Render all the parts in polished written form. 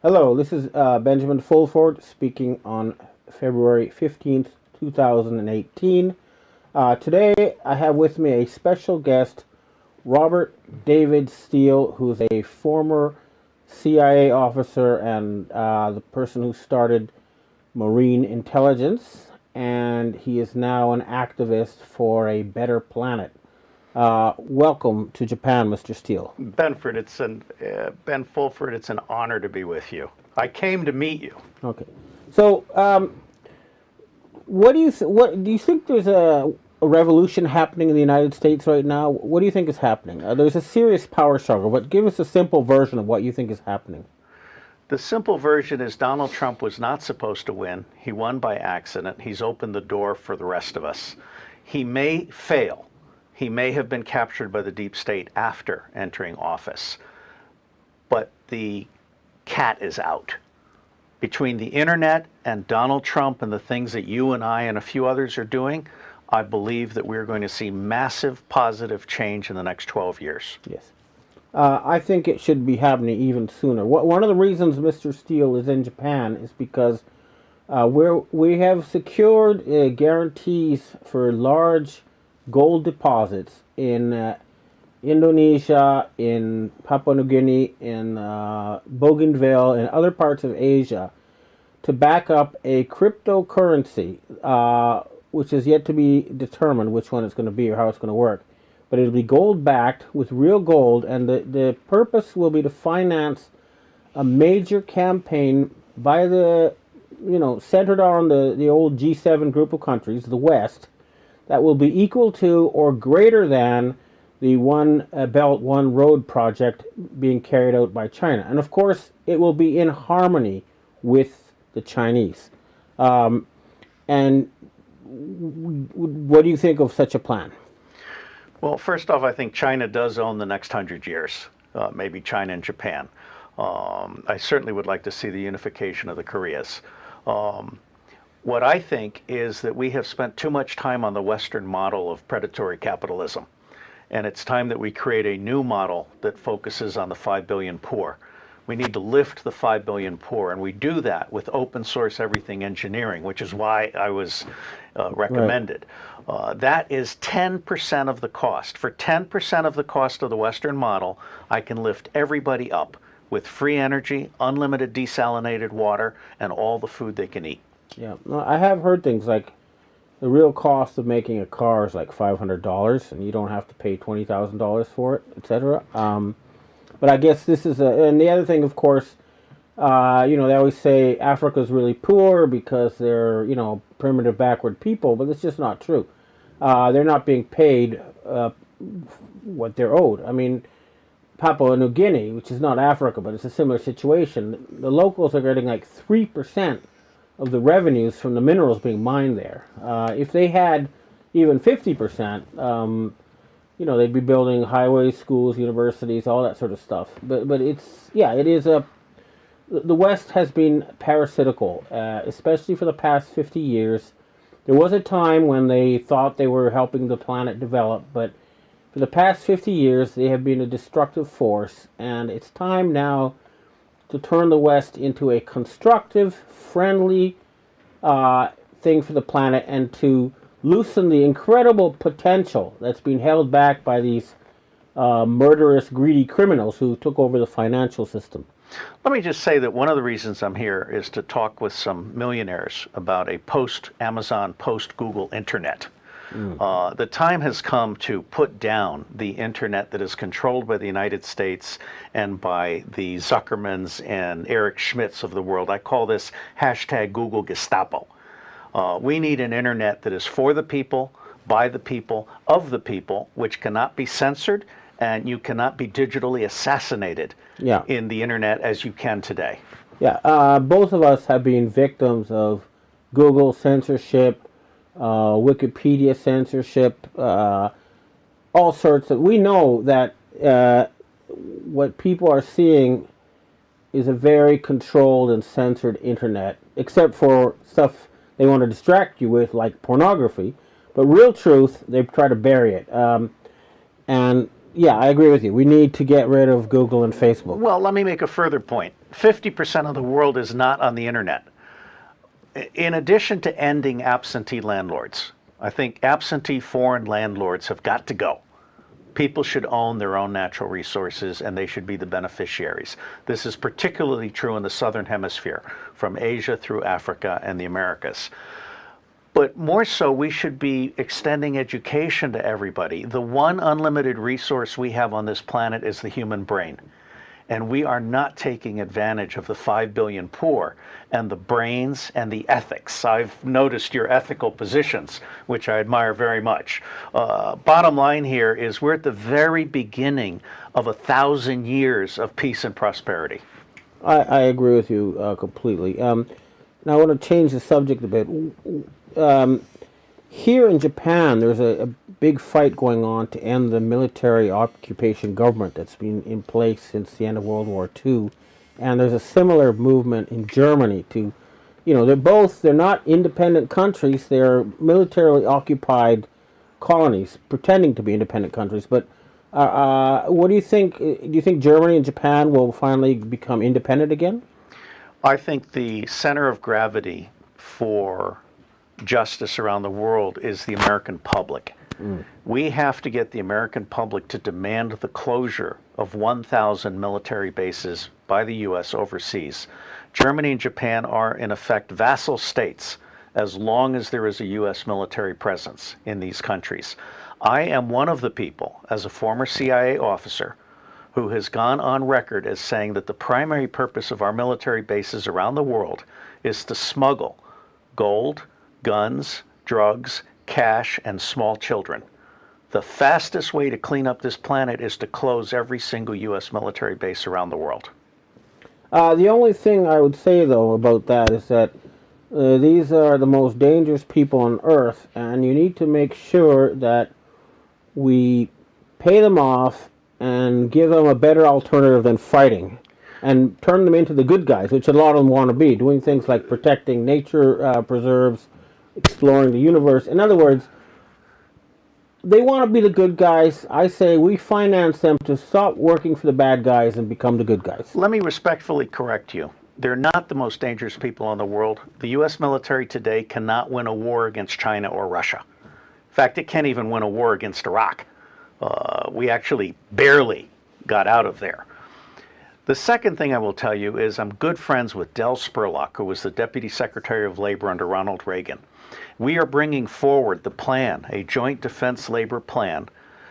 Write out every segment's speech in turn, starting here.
Hello, this is Benjamin Fulford speaking on February 15th, 2018. Today I have with me a special guest, Robert David Steele, who's a former CIA officer and the person who started Marine Intelligence, and he is now an activist for a better planet. Welcome to Japan, Mr. Steele. Ben Fulford, it's an honor to be with you. I came to meet you. Okay, so what do you think there's a revolution happening in the United States right now? What do you think is happening? There's a serious power struggle, but give us a simple version of what you think is happening. The simple version is Donald Trump was not supposed to win. He won by accident. He's opened the door for the rest of us. He may fail. He may have been captured by the deep state after entering office. But the cat is out. Between the internet and Donald Trump and the things that you and I and a few others are doing, I believe that we're going to see massive positive change in the next 12 years. Yes. I think it should be happening even sooner. One of the reasons Mr. Steele is in Japan is because we have secured guarantees for large gold deposits in Indonesia, in Papua New Guinea, in Bougainville, and other parts of Asia to back up a cryptocurrency, which is yet to be determined which one it's going to be or how it's going to work. But it'll be gold-backed with real gold, and the purpose will be to finance a major campaign by centered on the old G7 group of countries, the West, that will be equal to or greater than the One Belt, One Road project being carried out by China. And of course, it will be in harmony with the Chinese. And what do you think of such a plan? Well, first off, I think China does own the next 100 years, maybe China and Japan. I certainly would like to see the unification of the Koreas. What I think is that we have spent too much time on the Western model of predatory capitalism. And it's time that we create a new model that focuses on the 5 billion poor. We need to lift the 5 billion poor, and we do that with open source everything engineering, which is why I was recommended. Right. That is 10% of the cost. For 10% of the cost of the Western model, I can lift everybody up with free energy, unlimited desalinated water, and all the food they can eat. Yeah, no, I have heard things like the real cost of making a car is like $500, and you don't have to pay $20,000 for it, etc. But I guess this is and the other thing, of course, they always say Africa's really poor because they're, primitive, backward people, but it's just not true. They're not being paid what they're owed. I mean, Papua New Guinea, which is not Africa, but it's a similar situation, the locals are getting like 3% of the revenues from the minerals being mined there. If they had even 50%, they'd be building highways, schools, universities, all that sort of stuff. But it is the West has been parasitical, especially for the past 50 years. There was a time when they thought they were helping the planet develop, but for the past 50 years, they have been a destructive force, and it's time now to turn the West into a constructive, friendly thing for the planet, and to loosen the incredible potential that's been held back by these murderous, greedy criminals who took over the financial system. Let me just say that one of the reasons I'm here is to talk with some millionaires about a post-Amazon, post-Google internet. The time has come to put down the internet that is controlled by the United States and by the Zuckermans and Eric Schmidts of the world. I call this hashtag Google Gestapo. We need an internet that is for the people, by the people, of the people, which cannot be censored, and you cannot be digitally assassinated in the internet as you can today. Yeah, both of us have been victims of Google censorship, Wikipedia censorship, all sorts of. We know that what people are seeing is a very controlled and censored internet, except for stuff they want to distract you with, like pornography. But real truth, they try to bury it. And yeah, I agree with you. We need to get rid of Google and Facebook. Well, let me make a further point. 50% of the world is not on the internet. In addition to ending absentee landlords, I think absentee foreign landlords have got to go. People should own their own natural resources, and they should be the beneficiaries. This is particularly true in the Southern Hemisphere, from Asia through Africa and the Americas. But more so, we should be extending education to everybody. The one unlimited resource we have on this planet is the human brain. And we are not taking advantage of the 5 billion poor and the brains and the ethics. I've noticed your ethical positions, which I admire very much. Bottom line here is we're at the very beginning of 1,000 years of peace and prosperity. I agree with you completely. Now I want to change the subject a bit. Here in Japan, there's a big fight going on to end the military occupation government that's been in place since the end of World War II. And there's a similar movement in Germany to, they're not independent countries, they're militarily occupied colonies, pretending to be independent countries. But what do you think? Do you think Germany and Japan will finally become independent again? I think the center of gravity for justice around the world is the American public. We have to get the American public to demand the closure of 1,000 military bases by the U.S. overseas. Germany and Japan are, in effect, vassal states as long as there is a U.S. military presence in these countries. I am one of the people, as a former CIA officer, who has gone on record as saying that the primary purpose of our military bases around the world is to smuggle gold, guns, drugs, cash, and small children. The fastest way to clean up this planet is to close every single U.S. military base around the world. The only thing I would say, though, about that is that these are the most dangerous people on Earth, and you need to make sure that we pay them off and give them a better alternative than fighting, and turn them into the good guys, which a lot of them want to be, doing things like protecting nature preserves, exploring the universe. In other words, they want to be the good guys. I say we finance them to stop working for the bad guys and become the good guys. Let me respectfully correct you. They're not the most dangerous people in the world. The U.S. military today cannot win a war against China or Russia. In fact, it can't even win a war against Iraq. We actually barely got out of there. The second thing I will tell you is I'm good friends with Del Spurlock, who was the Deputy Secretary of Labor under Ronald Reagan. We are bringing forward the plan, a joint defense labor plan,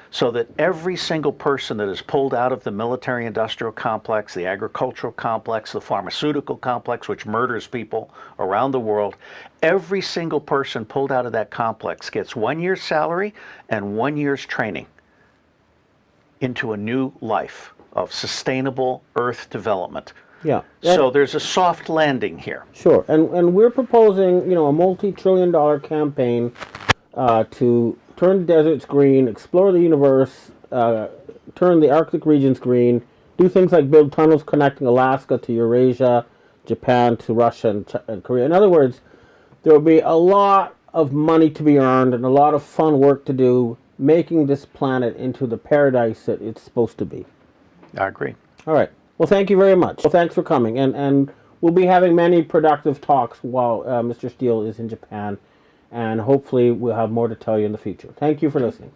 so that every single person that is pulled out of the military-industrial complex, the agricultural complex, the pharmaceutical complex, which murders people around the world, every single person pulled out of that complex gets 1 year's salary and 1 year's training into a new life of sustainable Earth development. Yeah. So there's a soft landing here. Sure. And we're proposing, a multi-trillion-dollar campaign to turn the deserts green, explore the universe, turn the Arctic regions green, do things like build tunnels connecting Alaska to Eurasia, Japan to Russia and Korea. In other words, there will be a lot of money to be earned and a lot of fun work to do, making this planet into the paradise that it's supposed to be. I agree. All right. Well, thank you very much. Well, thanks for coming. And we'll be having many productive talks while Mr. Steele is in Japan. And hopefully we'll have more to tell you in the future. Thank you for listening.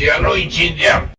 cielo içinde.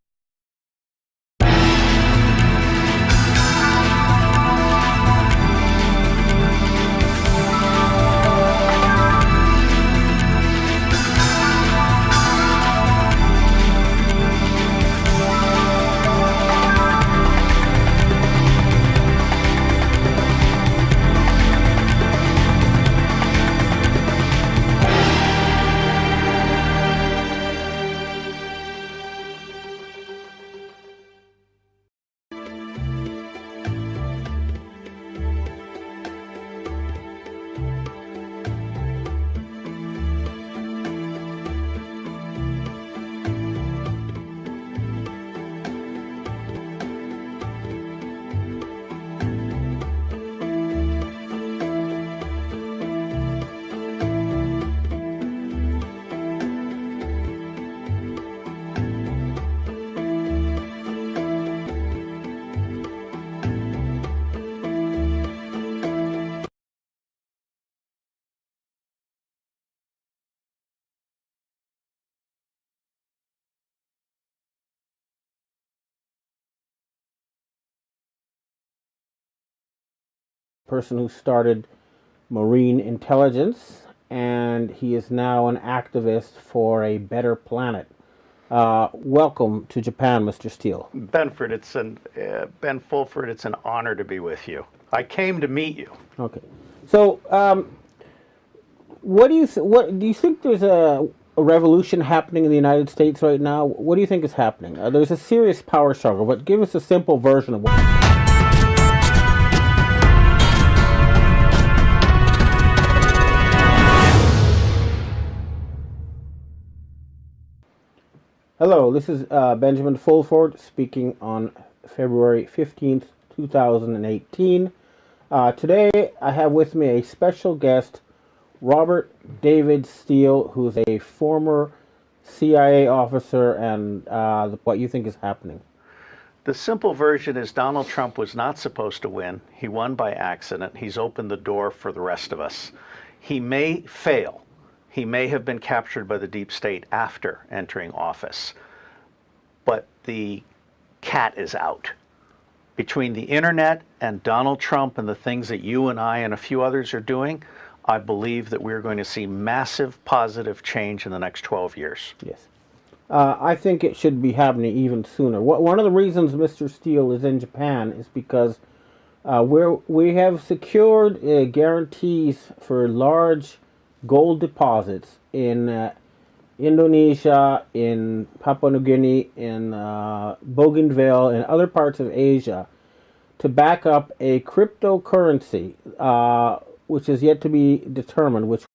Person who started marine intelligence, and he is now an activist for a better planet. Welcome to Japan, Mr. Steele. Ben Fulford, it's an honor to be with you. I came to meet you. Okay, so what do you think there's a revolution happening in the United States right now? What do you think is happening? There's a serious power struggle, but give us a simple version of what. Hello, this is Benjamin Fulford speaking on February 15th, 2018. Today I have with me a special guest, Robert David Steele, who's a former CIA officer, and what you think is happening. The simple version is Donald Trump was not supposed to win. He won by accident. He's opened the door for the rest of us. He may fail. He may have been captured by the deep state after entering office. But the cat is out. Between the internet and Donald Trump and the things that you and I and a few others are doing, I believe that we're going to see massive positive change in the next 12 years. Yes. I think it should be happening even sooner. One of the reasons Mr. Steele is in Japan is because we have secured guarantees for large gold deposits in Indonesia, in Papua New Guinea, in Bougainville, and other parts of Asia to back up a cryptocurrency, which is yet to be determined, which